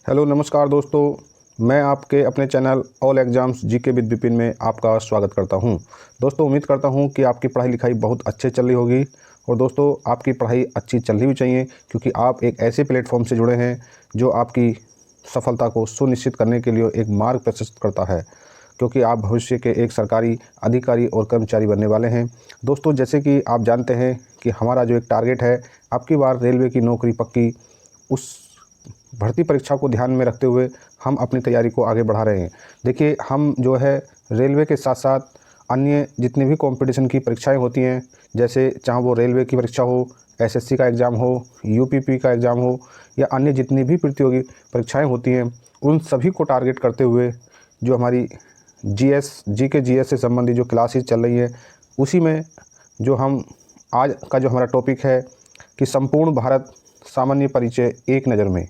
Hello नमस्कार दोस्तों, मैं आपके अपने channel all exams GK with Vipin में आपका स्वागत करता हूं। दोस्तों, उम्मीद करता हूं कि आपकी पढ़ाई लिखाई बहुत अच्छे चल रही होगी। और दोस्तों, आपकी पढ़ाई अच्छी चलनी भी चाहिए, क्योंकि आप एक ऐसे प्लेटफॉर्म से जुड़े हैं जो आपकी सफलता को सुनिश्चित करने के लिए एक मार्ग प्रशस्त करता है, क्योंकि आप भविष्य के एक सरकारी अधिकारी और कर्मचारी बनने वाले हैं। दोस्तों, जैसे कि आप जानते हैं कि हमारा जो एक टारगेट है, आपकी बार रेलवे की नौकरी पक्की, उस भर्ती परीक्षा को ध्यान में रखते हुए हम अपनी तैयारी को आगे बढ़ा रहे हैं। देखिए, हम जो है रेलवे के साथ साथ अन्य जितनी भी कंपटीशन की परीक्षाएं होती हैं, जैसे चाहे वो रेलवे की परीक्षा हो, एसएससी का एग्ज़ाम हो, यूपीपी का एग्ज़ाम हो, या अन्य जितनी भी प्रतियोगी परीक्षाएं होती हैं, उन सभी को टारगेट करते हुए जो हमारी जीके से संबंधित जो क्लासेस चल रही हैं, उसी में जो हम आज का जो हमारा टॉपिक है कि संपूर्ण भारत सामान्य परिचय एक नज़र में।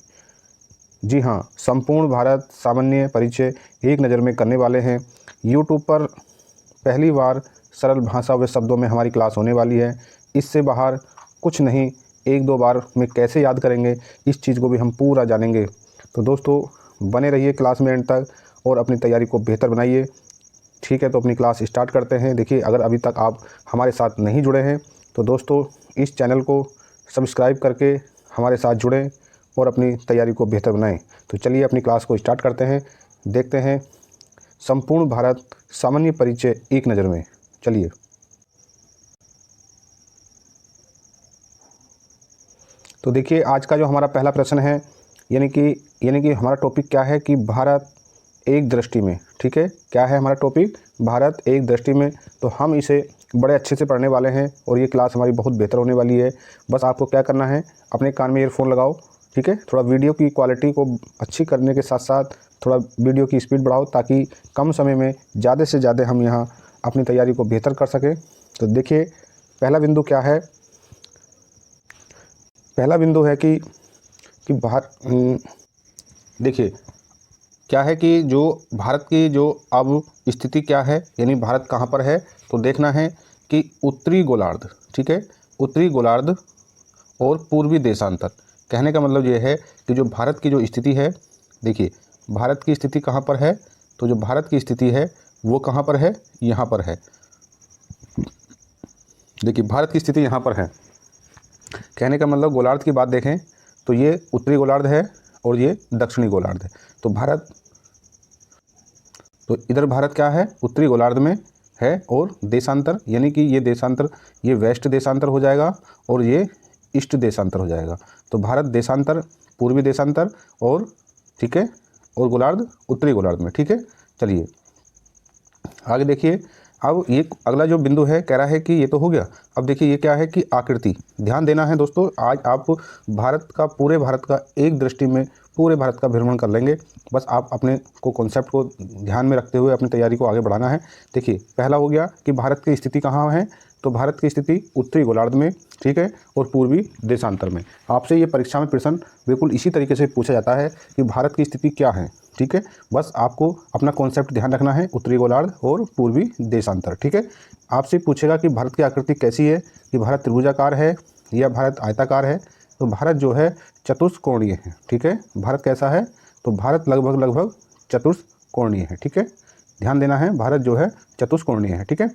जी हाँ, संपूर्ण भारत सामान्य परिचय एक नज़र में करने वाले हैं। यूट्यूब पर पहली बार सरल भाषा व शब्दों में हमारी क्लास होने वाली है। इससे बाहर कुछ नहीं, एक दो बार में कैसे याद करेंगे, इस चीज़ को भी हम पूरा जानेंगे। तो दोस्तों, बने रहिए क्लास में एंड तक और अपनी तैयारी को बेहतर बनाइए। ठीक है, तो अपनी क्लास स्टार्ट करते हैं। देखिए, अगर अभी तक आप हमारे साथ नहीं जुड़े हैं तो दोस्तों, इस चैनल को सब्सक्राइब करके हमारे साथ जुड़ें और अपनी तैयारी को बेहतर बनाएं। तो चलिए अपनी क्लास को स्टार्ट करते हैं। देखते हैं संपूर्ण भारत सामान्य परिचय एक नज़र में। चलिए, तो देखिए, आज का जो हमारा पहला प्रश्न है, यानी कि हमारा टॉपिक क्या है कि भारत एक दृष्टि में। ठीक है, क्या है हमारा टॉपिक? भारत एक दृष्टि में। तो हम इसे बड़े अच्छे से पढ़ने वाले हैं और ये क्लास हमारी बहुत बेहतर होने वाली है। बस आपको क्या करना है, अपने कान में ईयरफोन लगाओ। ठीक है, थोड़ा वीडियो की क्वालिटी को अच्छी करने के साथ साथ थोड़ा वीडियो की स्पीड बढ़ाओ, ताकि कम समय में ज़्यादा से ज़्यादा हम यहाँ अपनी तैयारी को बेहतर कर सकें। तो देखिए, पहला बिंदु क्या है? पहला बिंदु है कि देखिए, क्या है कि जो भारत की जो अब स्थिति क्या है, यानी भारत कहाँ पर है, तो देखना है कि उत्तरी गोलार्ध। ठीक है, उत्तरी गोलार्ध और पूर्वी देशांतर। कहने का मतलब ये है कि जो भारत की जो स्थिति है, देखिए भारत की स्थिति कहाँ पर है, तो जो भारत की स्थिति है वो कहाँ पर है, यहाँ पर है। देखिए, भारत की स्थिति यहाँ पर है। कहने का मतलब गोलार्ध की बात देखें तो ये उत्तरी गोलार्ध है और ये दक्षिणी गोलार्ध है। तो इधर भारत क्या है, उत्तरी गोलार्ध में है। और देशांतर, यानी कि ये देशांतर, ये वेस्ट देशांतर हो जाएगा और ये ईस्ट देशांतर हो जाएगा। तो भारत देशांतर, पूर्वी देशांतर, और ठीक है, और गोलार्ध उत्तरी गोलार्ध में। ठीक है, चलिए आगे देखिए। अब ये अगला जो बिंदु है, कह रहा है कि ये तो हो गया। अब देखिए, ये क्या है कि आकृति। ध्यान देना है दोस्तों, आज आप पूरे भारत का एक दृष्टि में पूरे भारत का भ्रमण कर लेंगे। बस आप अपने को कॉन्सेप्ट को ध्यान में रखते हुए अपनी तैयारी को आगे बढ़ाना है। देखिए, पहला हो गया कि भारत की स्थिति कहाँ है, तो भारत की स्थिति उत्तरी गोलार्ध में। ठीक है, और पूर्वी देशांतर में। आपसे ये परीक्षा में प्रश्न बिल्कुल इसी तरीके से पूछा जाता है कि भारत की स्थिति क्या है। ठीक है, बस आपको अपना कॉन्सेप्ट ध्यान रखना है, उत्तरी गोलार्ध और पूर्वी देशांतर। ठीक है, आपसे पूछेगा कि भारत की आकृति कैसी है, कि भारत त्रिभुजाकार है या भारत आयताकार है। तो भारत जो है चतुष्कोणीय है। ठीक है, भारत कैसा है, तो भारत लगभग चतुष्कोणीय है। ठीक है, ध्यान देना है, भारत जो है चतुष्कोणीय है। ठीक है,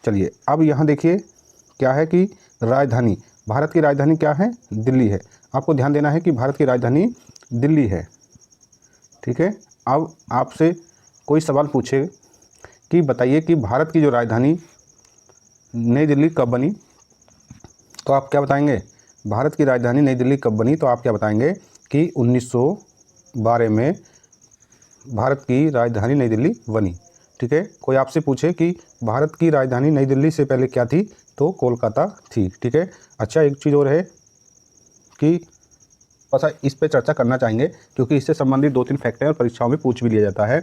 चलिए अब यहाँ देखिए क्या है कि राजधानी, भारत की राजधानी क्या है, दिल्ली है। आपको ध्यान देना है कि भारत की राजधानी दिल्ली है। ठीक है, अब आपसे कोई सवाल पूछे कि बताइए कि भारत की जो राजधानी नई दिल्ली कब बनी, तो आप क्या बताएंगे? भारत की राजधानी नई दिल्ली कब बनी, तो आप क्या बताएंगे कि 1912 में भारत की राजधानी नई दिल्ली बनी। ठीक है, कोई आपसे पूछे कि भारत की राजधानी नई दिल्ली से पहले क्या थी, तो कोलकाता थी। ठीक है, अच्छा एक चीज़ और है कि थोड़ा सा इस पे चर्चा करना चाहेंगे, क्योंकि इससे संबंधित 2-3 फैक्ट हैं और परीक्षाओं में पूछ भी लिया जाता है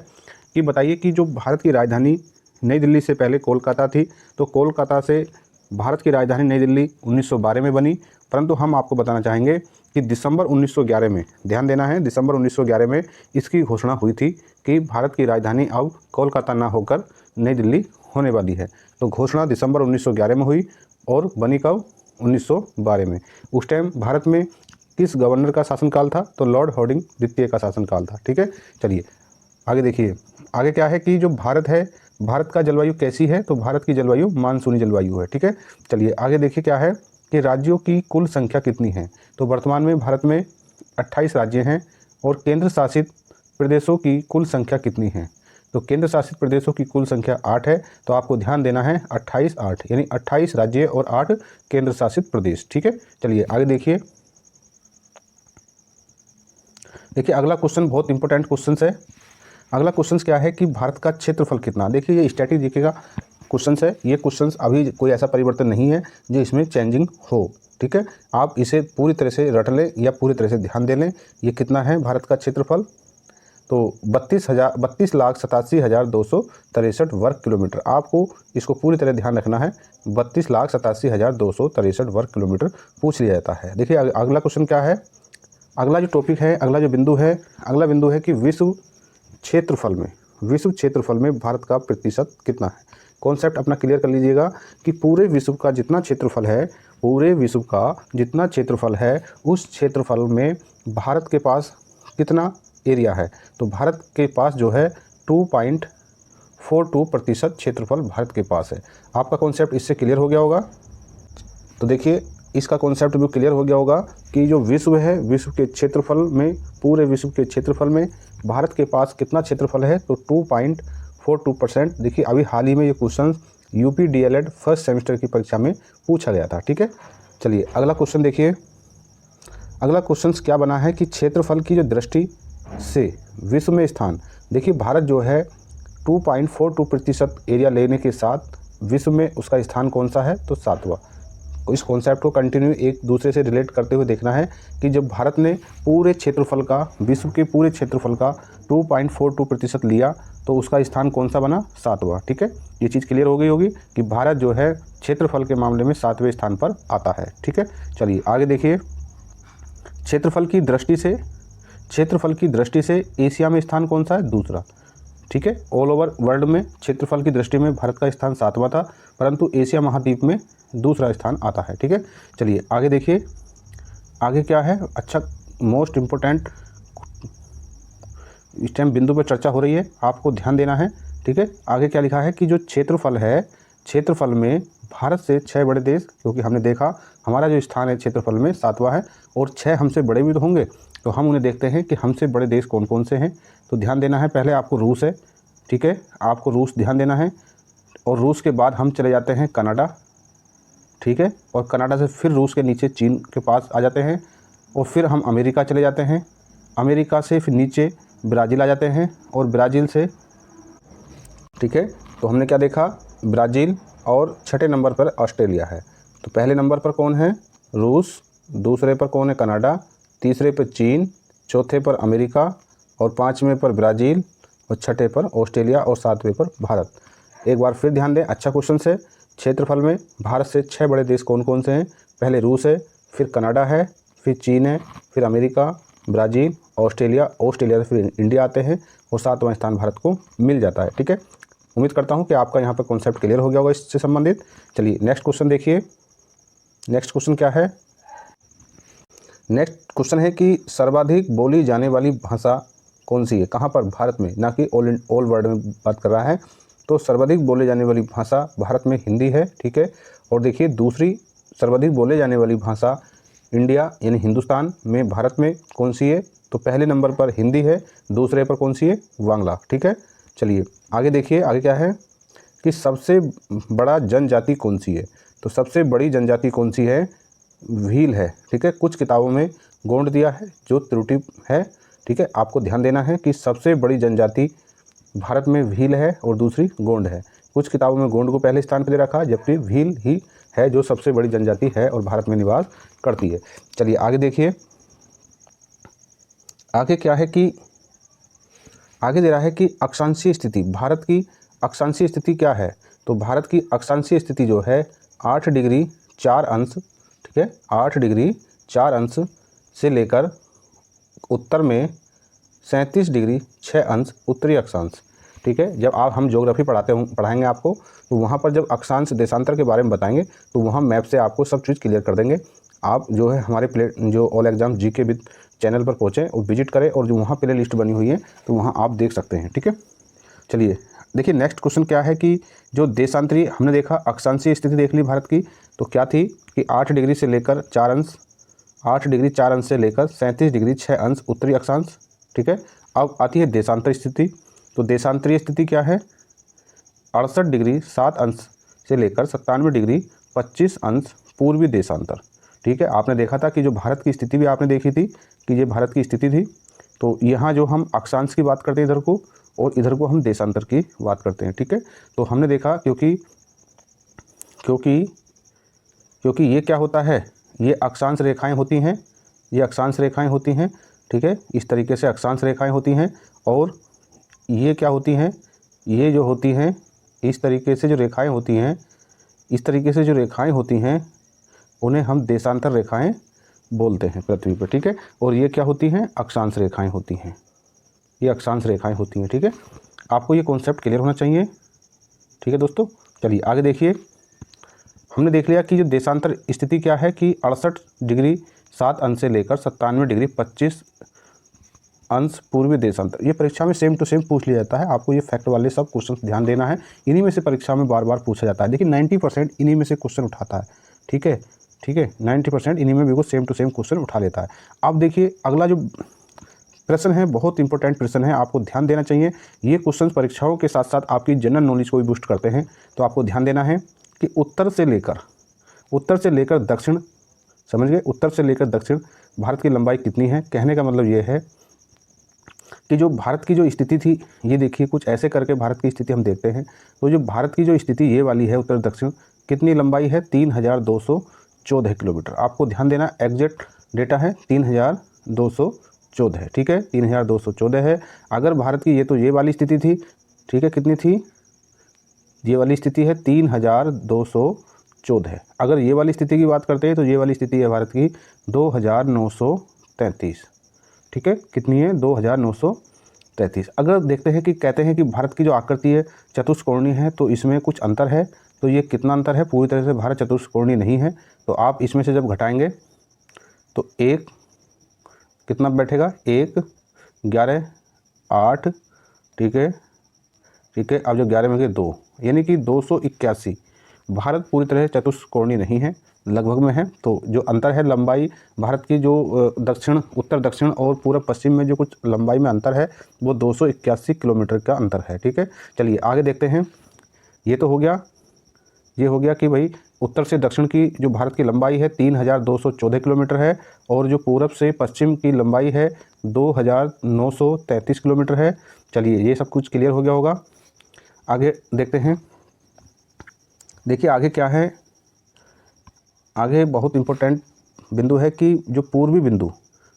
कि बताइए कि जो भारत की राजधानी नई दिल्ली से पहले कोलकाता थी, तो कोलकाता से भारत की राजधानी नई दिल्ली 1912 में बनी। परंतु हम आपको बताना चाहेंगे कि दिसंबर 1911 में, ध्यान देना है, दिसंबर 1911 में इसकी घोषणा हुई थी कि भारत की राजधानी अब कोलकाता ना होकर नई दिल्ली होने वाली है। तो घोषणा दिसंबर 1911 में हुई और बनी कब, 1912 में। उस टाइम भारत में किस गवर्नर का शासनकाल था? तो लॉर्ड हार्डिंग द्वितीय का शासनकाल था। ठीक है, चलिए आगे देखिए। आगे क्या है कि जो भारत है, भारत का जलवायु कैसी है? तो भारत की जलवायु मानसूनी जलवायु है। ठीक है, चलिए आगे देखिए क्या है कि राज्यों की कुल संख्या कितनी है? तो वर्तमान में भारत में 28 राज्य हैं और केंद्र शासित प्रदेशों की कुल संख्या कितनी है? तो केंद्र शासित प्रदेशों की कुल संख्या 8 है। तो आपको ध्यान देना है 28 8 यानी 28 राज्य और 8 केंद्र शासित प्रदेश। ठीक है, चलिए आगे देखिए। देखिए अगला क्वेश्चन बहुत इंपॉर्टेंट क्वेश्चन है। अगला क्वेश्चन क्या है कि भारत का क्षेत्रफल कितना? देखिए ये स्टैटिस्टिक्स का क्वेश्चन है। ये क्वेश्चन अभी कोई ऐसा परिवर्तन नहीं है जो इसमें चेंजिंग हो। ठीक है, आप इसे पूरी तरह से रट लें या पूरी तरह से ध्यान दे लें। ये कितना है भारत का क्षेत्रफल? तो 32,87,263 वर्ग किलोमीटर। आपको इसको पूरी तरह ध्यान रखना है। 32,87,263 वर्ग किलोमीटर पूछ लिया जाता है। देखिए अगला क्वेश्चन क्या है? अगला जो टॉपिक है, अगला जो बिंदु है, अगला बिंदु है कि विश्व क्षेत्रफल में भारत का प्रतिशत कितना है? कॉन्सेप्ट अपना क्लियर कर लीजिएगा कि पूरे विश्व का जितना क्षेत्रफल है, पूरे विश्व का जितना क्षेत्रफल है, उस क्षेत्रफल में भारत के पास कितना एरिया है? तो भारत के पास जो है 2.42% क्षेत्रफल भारत के पास है। आपका कॉन्सेप्ट इससे क्लियर हो गया होगा। तो देखिए इसका कॉन्सेप्ट भी क्लियर हो गया होगा कि जो विश्व है, विश्व के क्षेत्रफल में, पूरे विश्व के क्षेत्रफल में भारत के पास कितना क्षेत्रफल है? तो 2.42%। देखिए अभी हाल ही में ये question UP DElEd first semester की परीक्षा में पूछा गया था। ठीक है, चलिए अगला क्वेश्चन देखिए। अगला क्वेश्चन क्या बना है कि क्षेत्रफल की जो दृष्टि से विश्व में स्थान। देखिए भारत जो है 2.42% एरिया लेने के साथ विश्व में उसका स्थान कौन सा है? तो 7वां। इस कॉन्सेप्ट को कंटिन्यू एक दूसरे से रिलेट करते हुए देखना है कि जब भारत ने पूरे क्षेत्रफल का, विश्व के पूरे क्षेत्रफल का 2.42% लिया तो उसका स्थान कौन सा बना? 7वां। ठीक है, ये चीज़ क्लियर हो गई होगी कि भारत जो है क्षेत्रफल के मामले में 7वें स्थान पर आता है। ठीक है, चलिए आगे देखिए। क्षेत्रफल की दृष्टि से एशिया में स्थान कौन सा है? दूसरा। ठीक है, ऑल ओवर वर्ल्ड में क्षेत्रफल की दृष्टि में भारत का स्थान 7वां था, परंतु एशिया महाद्वीप में दूसरा स्थान आता है। ठीक है, चलिए आगे देखिए। आगे क्या है? अच्छा, मोस्ट इम्पोर्टेंट इस टाइम बिंदु पर चर्चा हो रही है, आपको ध्यान देना है। ठीक है, आगे क्या लिखा है कि जो क्षेत्रफल है, क्षेत्रफल में भारत से 6 बड़े देश, क्योंकि हमने देखा हमारा जो स्थान है क्षेत्रफल में 7वां है और 6 हमसे बड़े भी तो होंगे, तो हम उन्हें देखते हैं कि हमसे बड़े देश कौन कौन से हैं। तो ध्यान देना है, पहले आपको रूस है। ठीक है, आपको रूस ध्यान देना है और रूस के बाद हम चले जाते हैं कनाडा। ठीक है, और कनाडा से फिर रूस के नीचे चीन के पास आ जाते हैं और फिर हम अमेरिका चले जाते हैं। अमेरिका से फिर नीचे ब्राज़ील आ जाते हैं और ब्राज़ील से, ठीक है, तो हमने क्या देखा? ब्राज़ील और छठे नंबर पर ऑस्ट्रेलिया है। तो पहले नंबर पर कौन है? रूस, दूसरे पर कौन है? कनाडा, तीसरे पर चीन, चौथे पर अमेरिका और 5वें पर ब्राज़ील और छठे पर ऑस्ट्रेलिया और 7वें पर भारत। एक बार फिर ध्यान दें, अच्छा क्वेश्चन है। क्षेत्रफल में भारत से 6 बड़े देश कौन कौन से हैं? पहले रूस है, फिर कनाडा है, फिर चीन है, फिर अमेरिका, ब्राज़ील, ऑस्ट्रेलिया से फिर इंडिया आते हैं और 7वां स्थान भारत को मिल जाता है। ठीक है, उम्मीद करता हूँ कि आपका यहाँ पर कॉन्सेप्ट क्लियर हो गया होगा इससे संबंधित। चलिए नेक्स्ट क्वेश्चन देखिए। नेक्स्ट क्वेश्चन क्या है? नेक्स्ट क्वेश्चन है कि सर्वाधिक बोली जाने वाली भाषा कौन सी है? कहाँ पर? भारत में, ना कि ऑल वर्ल्ड में बात कर रहा है। तो सर्वाधिक बोले जाने वाली भाषा भारत में हिंदी है। ठीक है, और देखिए दूसरी सर्वाधिक बोले जाने वाली भाषा इंडिया यानी हिंदुस्तान में, भारत में कौन सी है? तो पहले नंबर पर हिंदी है, दूसरे पर कौन सी है? बांग्ला। ठीक है, चलिए आगे देखिए। आगे क्या है कि सबसे बड़ा जनजाति कौन सी है? तो सबसे बड़ी जनजाति कौन सी है? भील है। ठीक है, कुछ किताबों में गोंड दिया है जो त्रुटि है। ठीक है, आपको ध्यान देना है कि सबसे बड़ी जनजाति भारत में भील है और दूसरी गोंड है। कुछ किताबों में गोंड को पहले स्थान पर दे रखा है, जबकि भील ही है जो सबसे बड़ी जनजाति है और भारत में निवास करती है। चलिए आगे देखिए। आगे क्या है कि आगे दे रहा है कि अक्षांशीय स्थिति, भारत की अक्षांशीय स्थिति क्या है? तो भारत की अक्षांशीय स्थिति जो है 8 डिग्री 4 अंश, ठीक है, 8 डिग्री 4 अंश से लेकर उत्तर में 37 डिग्री 6 अंश उत्तरी अक्षांश। ठीक है, जब हम ज्योग्राफी पढ़ाएंगे आपको, तो वहाँ पर जब अक्षांश देशांतर के बारे में बताएंगे तो वहाँ मैप से आपको सब चीज़ क्लियर कर देंगे। आप जो है हमारे जो all exam GK with channel पर पहुँचें और विजिट करें, और जो वहाँ प्ले लिस्ट बनी हुई है तो वहाँ आप देख सकते हैं। ठीक है, चलिए देखिए नेक्स्ट क्वेश्चन क्या है कि जो देशांतरी हमने देखा, अक्षांशीय स्थिति देख ली भारत की, तो क्या थी कि 8 डिग्री से लेकर 4 अंश, 8 डिग्री 4 अंश से लेकर 37 डिग्री 6 अंश उत्तरी अक्षांश। ठीक है, अब आती है देशांतर स्थिति। तो देशांतरीय स्थिति क्या है, 68 डिग्री 7 अंश से लेकर 97 डिग्री 25 अंश पूर्वी देशांतर। ठीक है, आपने देखा था कि जो भारत की स्थिति भी आपने देखी थी कि ये भारत की स्थिति थी। तो यहाँ जो हम अक्षांश की बात करते हैं इधर को, और इधर को हम देशांतर की बात करते हैं। ठीक है, तो हमने देखा क्योंकि ये क्या होता है, ये अक्षांश रेखाएं होती हैं, ये अक्षांश रेखाएं होती हैं। ठीक है, इस तरीके से अक्षांश रेखाएं होती हैं, और ये क्या होती हैं, ये जो होती हैं इस तरीके से जो रेखाएं होती हैं, इस तरीके से जो रेखाएं होती हैं उन्हें हम देशांतर रेखाएं बोलते हैं पृथ्वी पर। ठीक है, और ये क्या होती हैं, अक्षांश रेखाएं होती हैं, ये अक्षांश रेखाएं होती हैं। ठीक है, आपको ये कॉन्सेप्ट क्लियर होना चाहिए। ठीक है दोस्तों, चलिए आगे देखिए। हमने देख लिया कि जो देशांतर स्थिति क्या है कि 68 डिग्री 7 अंश से लेकर 97 डिग्री 25 अंश पूर्वी देशांतर। ये परीक्षा में सेम टू सेम पूछ लिया जाता है, आपको ये फैक्ट वाले सब क्वेश्चन ध्यान देना है। इन्हीं में से परीक्षा में बार बार पूछा जाता है। देखिए 90% इन्हीं में से क्वेश्चन उठाता है। ठीक है, 90% इन्हीं में बिल्कुल सेम टू सेम क्वेश्चन उठा लेता है। अब देखिए अगला जो प्रश्न है बहुत इंपॉर्टेंट प्रश्न है, आपको ध्यान देना चाहिए। ये क्वेश्चन परीक्षाओं के साथ साथ आपकी जनरल नॉलेज को भी बूस्ट करते हैं। तो आपको ध्यान देना है कि उत्तर से लेकर दक्षिण, समझ गए, उत्तर से लेकर दक्षिण भारत की लंबाई कितनी है। कहने का मतलब ये है कि जो भारत की जो स्थिति थी, ये देखिए कुछ ऐसे करके भारत की स्थिति हम देखते हैं। तो जो भारत की जो स्थिति ये वाली है उत्तर दक्षिण, कितनी लंबाई है, 3214 किलोमीटर। आपको ध्यान देना, एग्जैक्ट डेटा है 3214 है। ठीक है, 3214 है। अगर भारत की ये वाली स्थिति थी, ठीक है, कितनी थी, ये वाली स्थिति है 3214 है। अगर ये वाली स्थिति की बात करते हैं तो ये वाली स्थिति है भारत की 2933। ठीक है, कितनी है, 2933। अगर देखते हैं कि कहते हैं कि भारत की जो आकृति है चतुष्कोणीय है, तो इसमें कुछ अंतर है। तो ये कितना अंतर है, पूरी तरह से भारत चतुष्कोणीय नहीं है। तो आप इसमें से जब घटाएंगे तो एक कितना बैठेगा, 1 11 8। ठीक है, अब जो 11 में गए 2, यानी कि 281। भारत पूरी तरह चतुष्कोणीय नहीं है, लगभग में है। तो जो अंतर है लंबाई भारत की, जो दक्षिण, उत्तर दक्षिण और पूर्व पश्चिम में जो कुछ लंबाई में अंतर है वो 281 किलोमीटर का अंतर है। ठीक है, चलिए आगे देखते हैं। ये तो हो गया, ये हो गया कि भाई उत्तर से दक्षिण की जो भारत की लंबाई है 3214 किलोमीटर है, और जो पूरब से पश्चिम की लंबाई है 2933 किलोमीटर है। चलिए ये सब कुछ क्लियर हो गया होगा। आगे देखते हैं। देखिए आगे क्या है, आगे बहुत इम्पोर्टेंट बिंदु है कि जो पूर्वी बिंदु,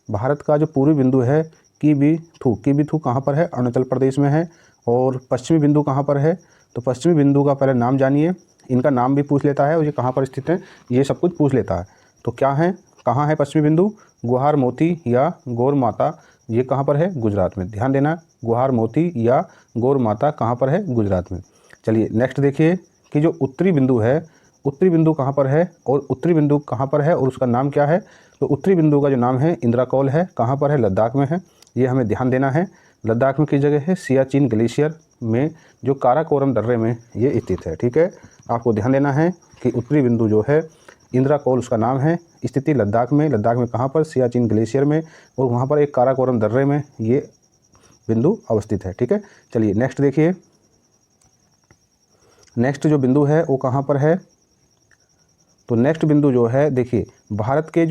भारत का जो पूर्वी बिंदु है कीबीथू कहाँ पर है, अरुणाचल प्रदेश में है। और पश्चिमी बिंदु कहाँ पर है, तो पश्चिमी बिंदु का पहले नाम जानिए, इनका नाम भी पूछ लेता है और ये कहाँ पर स्थित है ये सब कुछ पूछ लेता है। तो क्या है, कहाँ है पश्चिमी बिंदु, गुहार मोती या गौर माता, ये कहाँ पर है, गुजरात में। ध्यान देना, गुहार मोती या गौर माता कहाँ पर है, गुजरात में। चलिए नेक्स्ट देखिए कि जो उत्तरी बिंदु है, उत्तरी बिंदु कहाँ पर है, और उत्तरी बिंदु कहाँ पर है और उसका नाम क्या है। तो उत्तरी बिंदु का जो नाम है इंद्राकोल है, कहाँ पर है, लद्दाख में है। ये हमें ध्यान देना है। लद्दाख में किस जगह है, सियाचिन ग्लेशियर में, जो काराकोरम दर्रे में ये स्थित है। ठीक है, आपको ध्यान देना है कि उत्तरी बिंदु जो है इंद्राकोल उसका नाम है, स्थिति लद्दाख में। लद्दाख में कहाँ पर, सियाचिन ग्लेशियर में, और वहाँ पर एक काराकोरम दर्रे में ये बिंदु अवस्थित है। ठीक है, चलिए नेक्स्ट देखिए। नेक्स्ट जो बिंदु है वो कहाँ पर है, तो नेक्स्ट बिंदु जो है देखिए, भारत के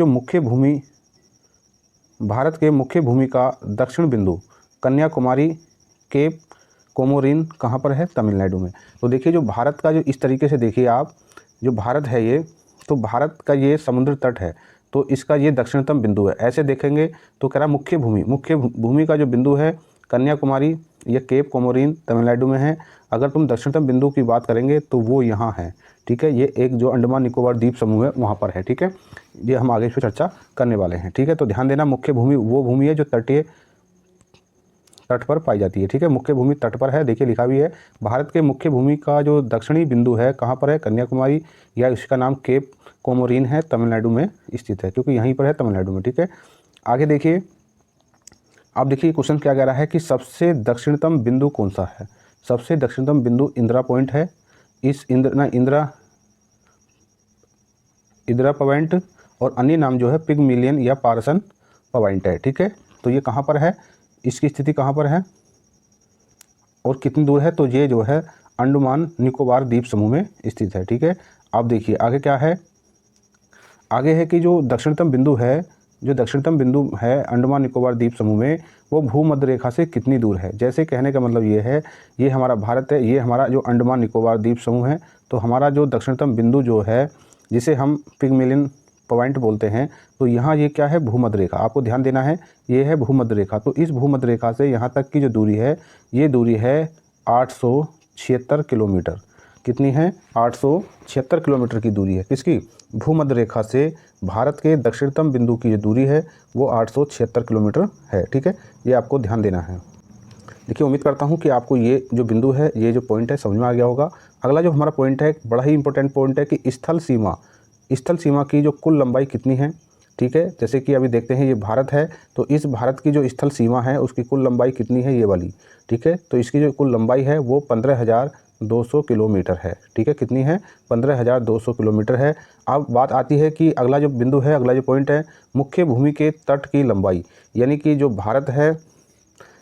मुख्य भूमि का दक्षिण बिंदु कन्याकुमारी केप कोमोरिन कहाँ पर है, तमिलनाडु में। तो देखिए जो भारत का जो इस तरीके से देखिए आप, जो भारत है ये, तो भारत का ये समुद्र तट है, तो इसका ये दक्षिणतम बिंदु है। ऐसे देखेंगे तो कह रहा मुख्य भूमि का जो बिंदु है कन्याकुमारी या केप कोमोरिन तमिलनाडु में है। अगर तुम दक्षिणतम बिंदु की बात करेंगे तो वो यहाँ है। ठीक है, ये एक जो अंडमान निकोबार द्वीप समूह है वहाँ पर है। ठीक है, ये हम आगे इस पर चर्चा करने वाले हैं। ठीक है, तो ध्यान देना, मुख्य भूमि वो भूमि है जो तट पर पाई जाती है। ठीक है, मुख्य भूमि तट पर है, देखिए लिखा भी है। भारत के मुख्य भूमि का जो दक्षिणी बिंदु है कहाँ पर है, कन्याकुमारी, या इसका नाम केप कोमोरिन है, तमिलनाडु में स्थित है, क्योंकि यहीं पर है तमिलनाडु में। ठीक है, आगे देखिए, अब देखिए क्वेश्चन क्या कह रहा है कि सबसे दक्षिणतम बिंदु कौन सा है। सबसे दक्षिणतम बिंदु इंदिरा पॉइंट है। इस इंदिरा पॉइंट और अन्य नाम जो है पिगमिलियन या पारसन पॉइंट है। ठीक है, तो ये कहाँ पर है, इसकी स्थिति कहाँ पर है और कितनी दूर है, तो ये जो है अंडमान निकोबार द्वीप समूह में स्थित है। ठीक है, अब देखिए आगे क्या है, आगे है कि जो दक्षिणतम बिंदु है, जो दक्षिणतम बिंदु है अंडमान निकोबार द्वीप समूह में, वो भूमध्य रेखा से कितनी दूर है। जैसे कहने का मतलब ये है, ये हमारा भारत है, ये हमारा जो अंडमान निकोबार द्वीप समूह है, तो हमारा जो दक्षिणतम बिंदु जो है जिसे हम पिगमिलियन पॉइंट बोलते हैं, तो यहाँ ये क्या है, भूमध्य रेखा। आपको ध्यान देना है, ये है भूमध्य रेखा। तो इस भूमध्य रेखा से यहाँ तक की जो दूरी है, ये दूरी है 876 किलोमीटर। कितनी है, 876 किलोमीटर की दूरी है। किसकी, भूमध्य रेखा से भारत के दक्षिणतम बिंदु की जो दूरी है वो 876 किलोमीटर है। ठीक है, ये आपको ध्यान देना है। देखिए, उम्मीद करता हूँ कि आपको ये जो बिंदु है, ये जो पॉइंट है, समझ में आ गया होगा। अगला जो हमारा पॉइंट है, बड़ा ही इंपॉर्टेंट पॉइंट है कि स्थल सीमा की जो कुल लंबाई कितनी है। ठीक है, जैसे कि अभी देखते हैं ये भारत है, तो इस भारत की जो स्थल सीमा है उसकी कुल लंबाई कितनी है, ये वाली। ठीक है, तो इसकी जो कुल लंबाई है वो 15,200 किलोमीटर है। ठीक है, कितनी है, 15,200 किलोमीटर है। अब बात आती है कि अगला जो बिंदु है, अगला जो पॉइंट है, मुख्य भूमि के तट की लंबाई, यानी कि जो भारत है,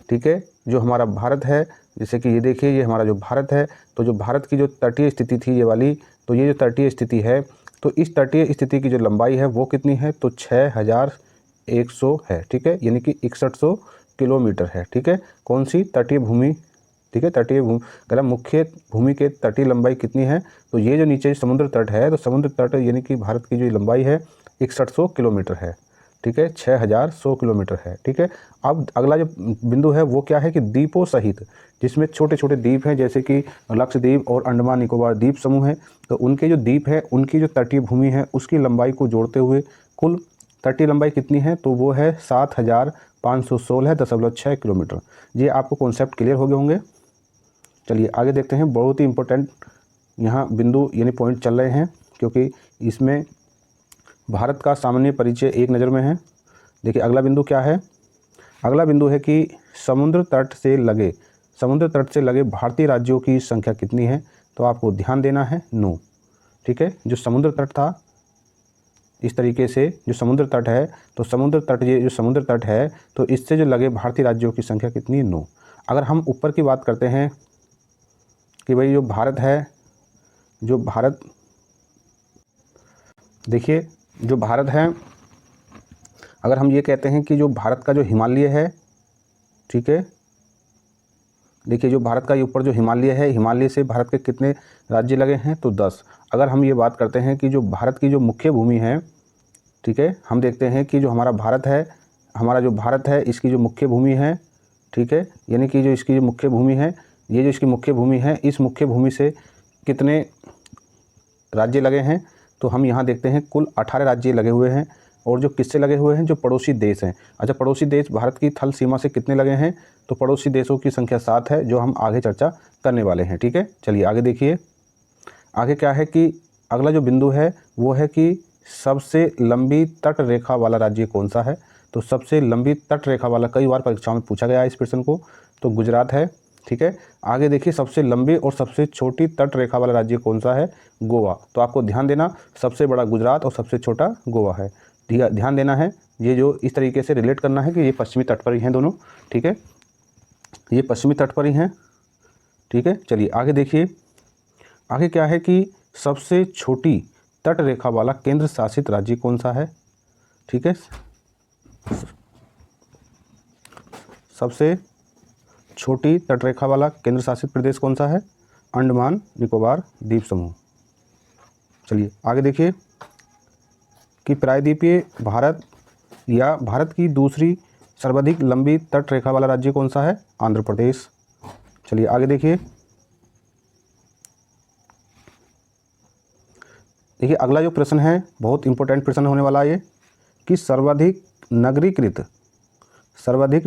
ठीक है, जो हमारा भारत है, जैसे कि ये देखिए, ये हमारा जो भारत है, तो जो भारत की जो तटीय स्थिति थी ये वाली, तो ये जो तटीय स्थिति है, तो इस तटीय स्थिति की जो लंबाई है वो कितनी है, तो 6,100 है। ठीक है, यानी कि 6100 किलोमीटर है। ठीक है, कौन सी, तटीय भूमि। ठीक है, तटीय भूमि, अगर मुख्य भूमि के तटीय लंबाई कितनी है, तो ये जो नीचे समुद्र तट है, तो समुद्र तट यानी कि भारत की जो लंबाई है 6100 किलोमीटर है। ठीक है, 6,100 किलोमीटर है। ठीक है, अब अगला जो बिंदु है वो क्या है कि द्वीपों सहित, जिसमें छोटे छोटे द्वीप हैं, जैसे कि लक्षद्वीप और अंडमान निकोबार द्वीप समूह है, तो उनके जो द्वीप है, उनकी जो तटीय भूमि है, उसकी लंबाई को जोड़ते हुए कुल तटीय लंबाई कितनी है, तो वो है 7,516.6 किलोमीटर। ये आपको कॉन्सेप्ट क्लियर हो गए होंगे। चलिए आगे देखते हैं, बहुत ही इंपॉर्टेंट यहाँ बिंदु यानी पॉइंट चल रहे हैं, क्योंकि इसमें भारत का सामान्य परिचय एक नज़र में है। देखिए अगला बिंदु क्या है, अगला बिंदु है कि समुद्र तट से लगे भारतीय राज्यों की संख्या कितनी है, तो आपको ध्यान देना है 9। ठीक है, जो समुद्र तट था, इस तरीके से जो समुद्र तट है, तो समुद्र तट, ये जो समुद्र तट है, तो इससे जो लगे भारतीय राज्यों की संख्या कितनी है, 9। अगर हम ऊपर की बात करते हैं कि भाई जो भारत है, जो भारत, देखिए जो भारत है, अगर हम ये कहते हैं कि जो भारत का जो हिमालय है, ठीक है, देखिए जो भारत का ये ऊपर जो हिमालय है, हिमालय से भारत के कितने राज्य लगे हैं, तो 10। अगर हम ये बात करते हैं कि जो भारत की जो मुख्य भूमि है, ठीक है, हम देखते हैं कि जो हमारा भारत है, हमारा जो भारत है, इसकी जो मुख्य भूमि है, ठीक है, यानी कि जो इसकी जो मुख्य भूमि है, ये जो इसकी मुख्य भूमि है, इस मुख्य भूमि से कितने राज्य लगे हैं, तो हम यहाँ देखते हैं कुल 18 राज्य लगे हुए हैं। और जो किससे लगे हुए हैं, जो पड़ोसी देश हैं। अच्छा, पड़ोसी देश भारत की थल सीमा से कितने लगे हैं, तो पड़ोसी देशों की संख्या 7 है, जो हम आगे चर्चा करने वाले हैं। ठीक है, चलिए आगे देखिए, आगे क्या है कि अगला जो बिंदु है वो है कि सबसे लंबी तट रेखा वाला राज्य कौन सा है। तो सबसे लंबी तट रेखा वाला, कई बार परीक्षाओं में पूछा गया है इस प्रश्न को, तो गुजरात है। ठीक है, आगे देखिए, सबसे लंबी और सबसे छोटी तट रेखा वाला राज्य कौन सा है, गोवा। तो आपको ध्यान देना, सबसे बड़ा गुजरात और सबसे छोटा गोवा है। ध्यान देना है, ये जो इस तरीके से रिलेट करना है कि ये पश्चिमी तट पर ही हैं दोनों। ठीक है, ये पश्चिमी तट पर ही हैं। ठीक है, चलिए आगे देखिए, आगे क्या है कि सबसे छोटी तट रेखा वाला केंद्र शासित राज्य कौन सा है। ठीक है, सबसे छोटी तटरेखा वाला केंद्र शासित प्रदेश कौन सा है, अंडमान निकोबार द्वीप समूह। चलिए आगे देखिए कि प्रायद्वीपीय भारत या भारत की दूसरी सर्वाधिक लंबी तट रेखा वाला राज्य कौन सा है, आंध्र प्रदेश। चलिए आगे देखिए, देखिए अगला जो प्रश्न है बहुत इंपॉर्टेंट प्रश्न होने वाला है ये, कि सर्वाधिक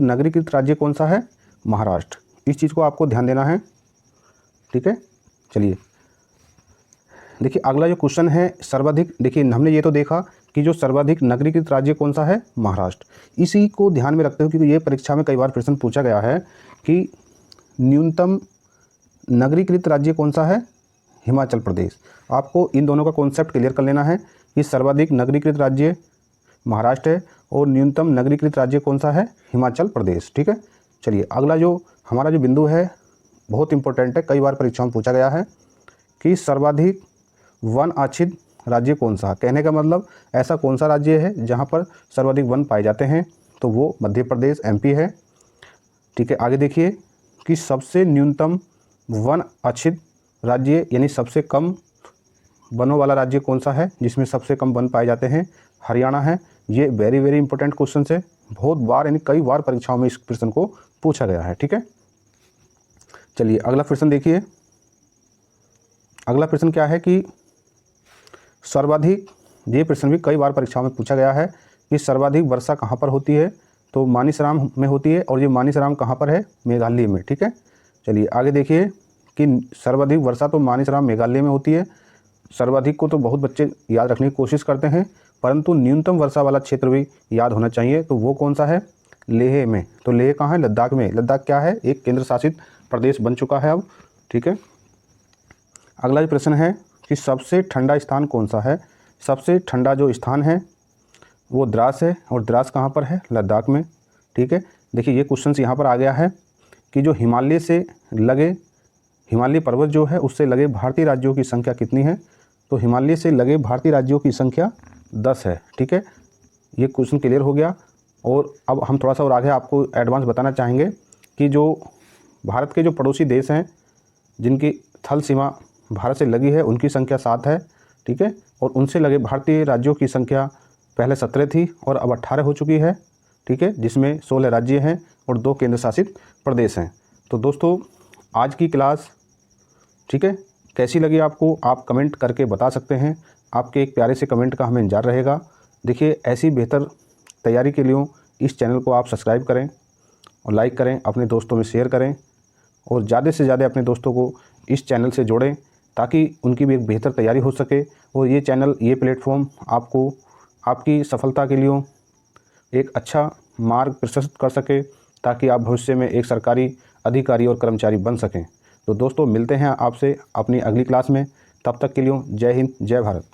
नगरीकृत राज्य कौन सा है, महाराष्ट्र। इस चीज़ को आपको ध्यान देना है, ठीक है। चलिए देखिए अगला जो क्वेश्चन है सर्वाधिक, देखिए हमने ये तो देखा कि जो सर्वाधिक नगरीकृत राज्य कौन सा है, महाराष्ट्र। इसी को ध्यान में रखते हुए, क्योंकि ये परीक्षा में कई बार प्रश्न पूछा गया है कि न्यूनतम नगरीकृत राज्य कौन सा है, हिमाचल प्रदेश। आपको इन दोनों का कॉन्सेप्ट क्लियर कर लेना है कि सर्वाधिक नगरीकृत राज्य महाराष्ट्र है और न्यूनतम नगरीकृत राज्य कौन सा है, हिमाचल प्रदेश, ठीक है। चलिए अगला जो हमारा जो बिंदु है बहुत इंपॉर्टेंट है, कई बार परीक्षाओं में पूछा गया है कि सर्वाधिक वन आच्छादित राज्य कौन सा। कहने का मतलब ऐसा कौन सा राज्य है जहां पर सर्वाधिक वन पाए जाते हैं, तो वो मध्य प्रदेश एमपी है, ठीक है। आगे देखिए कि सबसे न्यूनतम वन आच्छादित राज्य यानी सबसे कम वनों वाला राज्य कौन सा है, जिसमें सबसे कम वन पाए जाते हैं, हरियाणा है। ये वेरी वेरी इंपॉर्टेंट क्वेश्चन है, बहुत बार यानी कई बार परीक्षाओं में इस प्रश्न को पूछा गया है, ठीक है। चलिए अगला प्रश्न देखिए, अगला प्रश्न क्या है कि सर्वाधिक, ये प्रश्न भी कई बार परीक्षाओं में पूछा गया है कि सर्वाधिक वर्षा कहाँ पर होती है, तो मानिसराम में होती है, और ये मानिसराम कहाँ पर है, मेघालय में, ठीक है। चलिए आगे देखिए कि सर्वाधिक वर्षा तो मानिसराम मेघालय में होती है। सर्वाधिक को तो बहुत बच्चे याद रखने की कोशिश करते हैं, परंतु न्यूनतम वर्षा वाला क्षेत्र भी याद होना चाहिए, तो वो कौन सा है, लेह में। तो लेह कहाँ है, लद्दाख में। लद्दाख क्या है, एक केंद्र शासित प्रदेश बन चुका है अब, ठीक है। अगला जो प्रश्न है कि सबसे ठंडा स्थान कौन सा है। सबसे ठंडा जो स्थान है वो द्रास है, और द्रास कहाँ पर है, लद्दाख में, ठीक है। देखिए ये क्वेश्चन यहाँ पर आ गया है कि जो हिमालय से लगे, हिमालय पर्वत जो है उससे लगे भारतीय राज्यों की संख्या कितनी है, तो हिमालय से लगे भारतीय राज्यों की संख्या 10 है, ठीक है। ये क्वेश्चन क्लियर हो गया। और अब हम थोड़ा सा और आगे आपको एडवांस बताना चाहेंगे कि जो भारत के जो पड़ोसी देश हैं जिनकी थल सीमा भारत से लगी है उनकी संख्या 7 है, ठीक है। और उनसे लगे भारतीय राज्यों की संख्या पहले 17 थी और अब 18 हो चुकी है, ठीक है, जिसमें 16 राज्य हैं और 2 केंद्र शासित प्रदेश हैं। तो दोस्तों आज की क्लास, ठीक है, कैसी लगी आपको, आप कमेंट करके बता सकते हैं। आपके एक प्यारे से कमेंट का हमें इंतजार रहेगा। देखिए ऐसी बेहतर तैयारी के लिए इस चैनल को आप सब्सक्राइब करें और लाइक करें, अपने दोस्तों में शेयर करें और ज़्यादा से ज़्यादा अपने दोस्तों को इस चैनल से जोड़ें ताकि उनकी भी एक बेहतर तैयारी हो सके। और ये चैनल, ये प्लेटफॉर्म आपको आपकी सफलता के लिए एक अच्छा मार्ग प्रशस्त कर सके ताकि आप भविष्य में एक सरकारी अधिकारी और कर्मचारी बन सकें। तो दोस्तों मिलते हैं आपसे अपनी अगली क्लास में, तब तक के लिए जय हिंद, जय भारत।